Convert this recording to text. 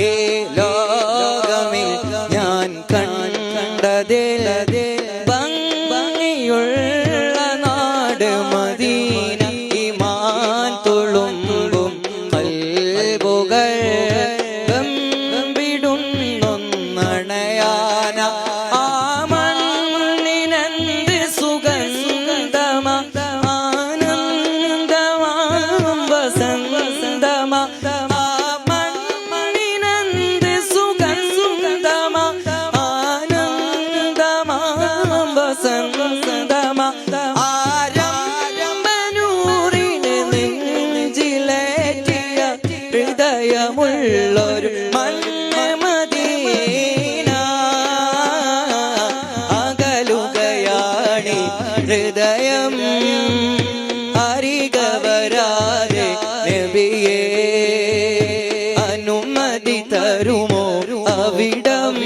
ഈ ലോകമിൽ ഞാൻ കണ്ടതിൽ ഭംഗിയുള്ള നാട് മദീന. ഈമാൻ തുളുമ്പും ഖൽബുകൾ വെമ്പിടുന്നൊന്നണയാന. ആ മണ്ണിനെന്ത് സുഗന്ധമാ, ആനന്ദമാം വസന്തമാ. ആ മണ്ണിനെന്ത് സുഗന്ധമാ, ആനന്ദമാം വസന്തമാ. ആരംഭനൂറിന് നെഞ്ചിലേറ്റിയ ഹൃദയമുള്ളൊരു മണ്ണ് മദീന. അകലുകയാണി ഹൃദയം അരികവരാതെ നബിയേ, അനുമതി തരുമോ അവിടം